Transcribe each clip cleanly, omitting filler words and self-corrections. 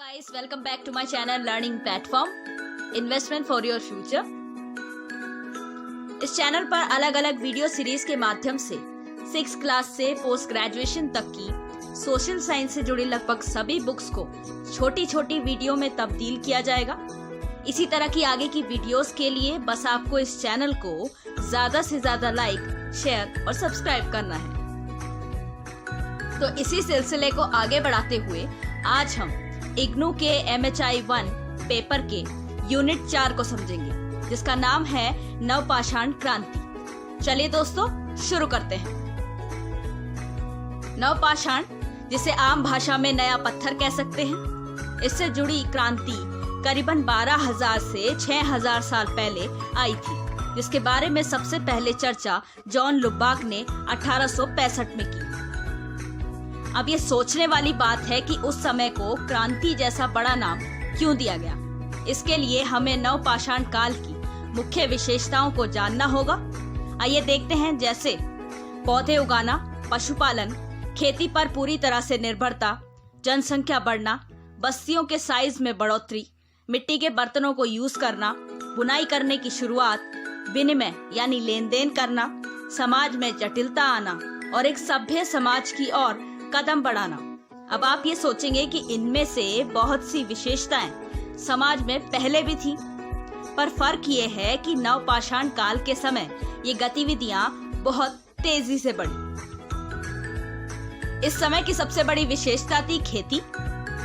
guys, welcome back to my channel Learning Platform Investment for Your Future। इस channel पर अलग अलग video series के माध्यम से 6th क्लास से पोस्ट ग्रेजुएशन तक की सोशल साइंस से जुड़ी लगभग सभी बुक्स को छोटी छोटी वीडियो में तब्दील किया जाएगा। इसी तरह की आगे की वीडियोस के लिए बस आपको इस चैनल को ज्यादा से ज्यादा लाइक, शेयर और सब्सक्राइब करना है। तो इसी सिलसिले को आगे बढ़ाते हुए आज हम इग्नू के MHI 1 पेपर के यूनिट 4 को समझेंगे, जिसका नाम है नवपाषाण क्रांति। चलिए दोस्तों शुरू करते हैं। नवपाषाण, जिसे आम भाषा में नया पत्थर कह सकते हैं, इससे जुड़ी क्रांति करीबन 12,000 से 6,000 साल पहले आई थी, जिसके बारे में सबसे पहले चर्चा जॉन लुबाक ने 1865 में की। अब ये सोचने वाली बात है कि उस समय को क्रांति जैसा बड़ा नाम क्यों दिया गया। इसके लिए हमें नवपाषाण काल की मुख्य विशेषताओं को जानना होगा। आइए देखते हैं, जैसे पौधे उगाना, पशुपालन, खेती पर पूरी तरह से निर्भरता, जनसंख्या बढ़ना, बस्तियों के साइज में बढ़ोतरी, मिट्टी के बर्तनों को यूज करना, बुनाई करने की शुरुआत, विनिमय यानी लेन देन करना, समाज में जटिलता आना और एक सभ्य समाज की ओर कदम बढ़ाना। अब आप ये सोचेंगे कि इनमें से बहुत सी विशेषताएं समाज में पहले भी थी, पर फर्क ये है कि नवपाषाण काल के समय ये गतिविधियां बहुत तेजी से बढ़ी। इस समय की सबसे बड़ी विशेषता थी खेती।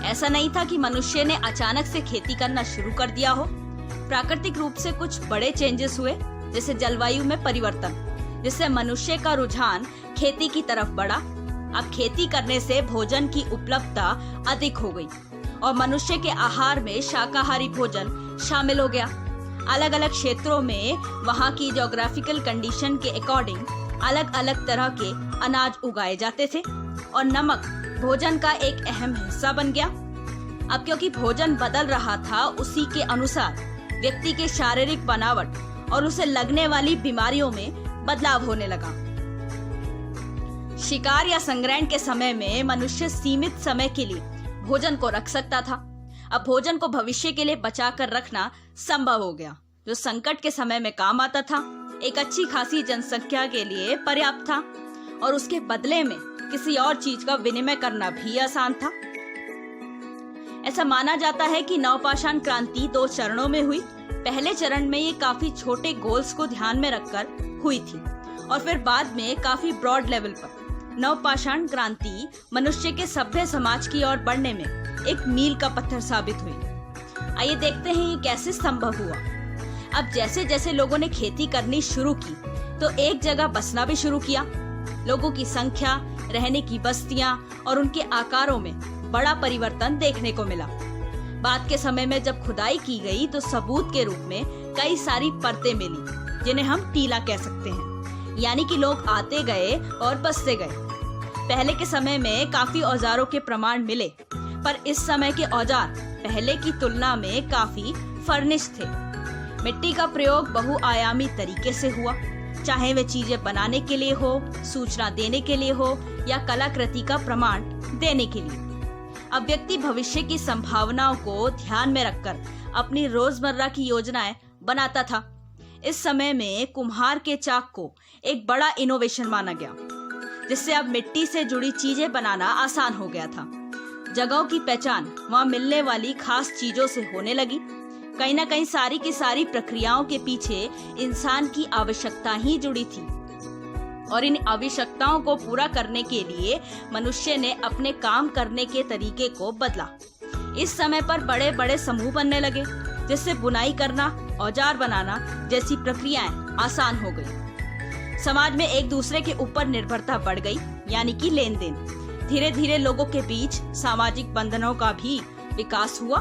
ऐसा नहीं था कि मनुष्य ने अचानक से खेती करना शुरू कर दिया हो। प्राकृतिक रूप से कुछ बड़े चेंजेस हुए, जैसे जलवायु में परिवर्तन, जिससे मनुष्य का रुझान खेती की तरफ बढ़ा। अब खेती करने से भोजन की उपलब्धता अधिक हो गई और मनुष्य के आहार में शाकाहारी भोजन शामिल हो गया। अलग अलग क्षेत्रों में वहाँ की ज्योग्राफिकल कंडीशन के अकॉर्डिंग अलग अलग तरह के अनाज उगाए जाते थे और नमक भोजन का एक अहम हिस्सा बन गया। अब क्योंकि भोजन बदल रहा था, उसी के अनुसार व्यक्ति के शारीरिक बनावट और उसे लगने वाली बीमारियों में बदलाव होने लगा। शिकार या संग्रहण के समय में मनुष्य सीमित समय के लिए भोजन को रख सकता था। अब भोजन को भविष्य के लिए बचा कर रखना संभव हो गया, जो संकट के समय में काम आता था। एक अच्छी खासी जनसंख्या के लिए पर्याप्त था और उसके बदले में किसी और चीज का विनिमय करना भी आसान था। ऐसा माना जाता है कि नवपाषाण क्रांति 2 चरणों में हुई। पहले चरण में ये काफी छोटे गोल्स को ध्यान में रखकर हुई थी और फिर बाद में काफी ब्रॉड लेवल पर नवपाषाण क्रांति मनुष्य के सभ्य समाज की ओर बढ़ने में एक मील का पत्थर साबित हुई। आइए देखते हैं ये कैसे संभव हुआ। अब जैसे जैसे लोगों ने खेती करनी शुरू की तो एक जगह बसना भी शुरू किया। लोगों की संख्या, रहने की बस्तियां और उनके आकारों में बड़ा परिवर्तन देखने को मिला। बाद के समय में जब खुदाई की गई तो सबूत के रूप में कई सारी परतें मिली, जिन्हें हम टीला कह सकते हैं, यानी कि लोग आते गए और बसते गए। पहले के समय में काफी औजारों के प्रमाण मिले, पर इस समय के औजार पहले की तुलना में काफी फर्निश थे। मिट्टी का प्रयोग बहुआयामी तरीके से हुआ, चाहे वे चीजें बनाने के लिए हो, सूचना देने के लिए हो या कलाकृति का प्रमाण देने के लिए। अब व्यक्ति भविष्य की संभावनाओं को ध्यान में रखकर अपनी रोजमर्रा की योजनाएं बनाता था। इस समय में कुम्हार के चाक को एक बड़ा इनोवेशन माना गया, जिससे अब मिट्टी से जुड़ी चीजें बनाना आसान हो गया था। जगहों की पहचान वहाँ मिलने वाली खास चीजों से होने लगी। कहीं ना कहीं सारी की सारी प्रक्रियाओं के पीछे इंसान की आवश्यकता ही जुड़ी थी और इन आवश्यकताओं को पूरा करने के लिए मनुष्य ने अपने काम करने के तरीके को बदला। इस समय पर बड़े बड़े समूह बनने लगे, जिससे बुनाई करना, औजार बनाना जैसी प्रक्रियाएं आसान हो गई। समाज में एक दूसरे के ऊपर निर्भरता बढ़ गई, यानी कि लेन देन। धीरे धीरे लोगों के बीच सामाजिक बंधनों का भी विकास हुआ।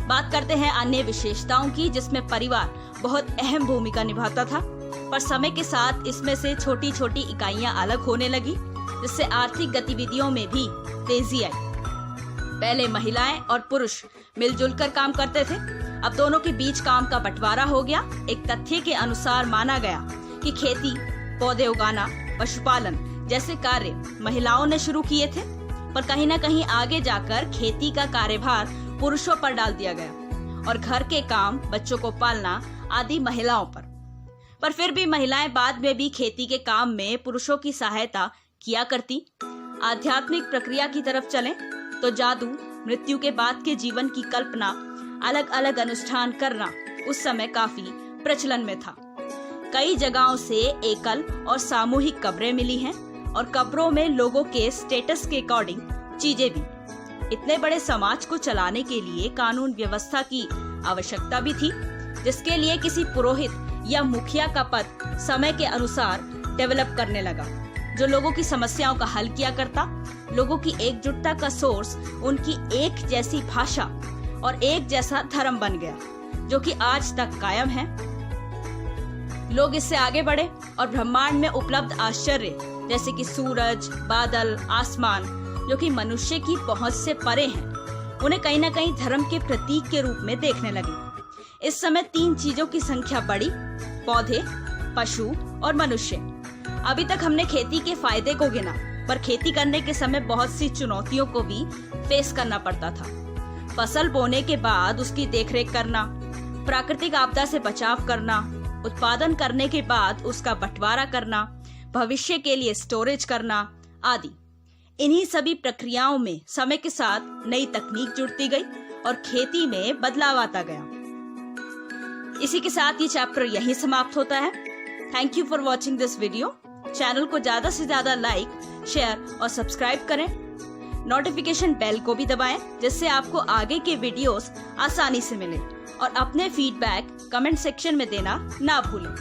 बात करते हैं अन्य विशेषताओं की, जिसमें परिवार बहुत अहम भूमिका निभाता था, पर समय के साथ इसमें से छोटी छोटी इकाइयां अलग होने लगी, जिससे आर्थिक गतिविधियों में भी तेजी आई। पहले महिलाएं और पुरुष मिलजुल कर काम करते थे, अब दोनों के बीच काम का बंटवारा हो गया। एक तथ्य के अनुसार माना गया कि खेती, पौधे उगाना, पशुपालन जैसे कार्य महिलाओं ने शुरू किए थे, पर कहीं ना कहीं आगे जाकर खेती का कार्यभार पुरुषों पर डाल दिया गया और घर के काम, बच्चों को पालना आदि महिलाओं पर फिर भी महिलाएं बाद में भी खेती के काम में पुरुषों की सहायता किया करती। आध्यात्मिक प्रक्रिया की तरफ चलें तो जादू, मृत्यु के बाद के जीवन की कल्पना, अलग अलग अनुष्ठान करना उस समय काफी प्रचलन में था। कई जगहों से एकल और सामूहिक कब्रें मिली हैं और कब्रों में लोगों के स्टेटस के अकॉर्डिंग चीजें भी। इतने बड़े समाज को चलाने के लिए कानून व्यवस्था की आवश्यकता भी थी, जिसके लिए किसी पुरोहित या मुखिया का पद समय के अनुसार डेवलप करने लगा, जो लोगों की समस्याओं का हल किया करता। लोगों की एकजुटता का सोर्स उनकी एक जैसी भाषा और एक जैसा धर्म बन गया, जो कि आज तक कायम है। लोग इससे आगे बढ़े और ब्रह्मांड में उपलब्ध आश्चर्य जैसे कि सूरज, बादल, आसमान, जो कि मनुष्य की पहुंच से परे हैं, उन्हें कहीं ना कहीं धर्म के प्रतीक के रूप में देखने लगे। इस समय 3 चीजों की संख्या बढ़ी: पौधे, पशु और मनुष्य। अभी तक हमने खेती के फायदे को गिना, पर खेती करने के समय बहुत सी चुनौतियों को भी फेस करना पड़ता था। फसल बोने के बाद उसकी देखरेख करना, प्राकृतिक आपदा से बचाव करना, उत्पादन करने के बाद उसका बंटवारा करना, भविष्य के लिए स्टोरेज करना आदि। इन्हीं सभी प्रक्रियाओं में समय के साथ नई तकनीक जुड़ती गई और खेती में बदलाव आता गया। इसी के साथ ये चैप्टर यहीं समाप्त होता है। Thank you for watching this video. Channel को ज्यादा से ज्यादा लाइक, शेयर और सब्सक्राइब करें। नोटिफिकेशन बेल को भी दबाएं, जिससे आपको आगे के वीडियोस आसानी से मिले। और अपने फीडबैक कमेंट सेक्शन में देना ना भूलें।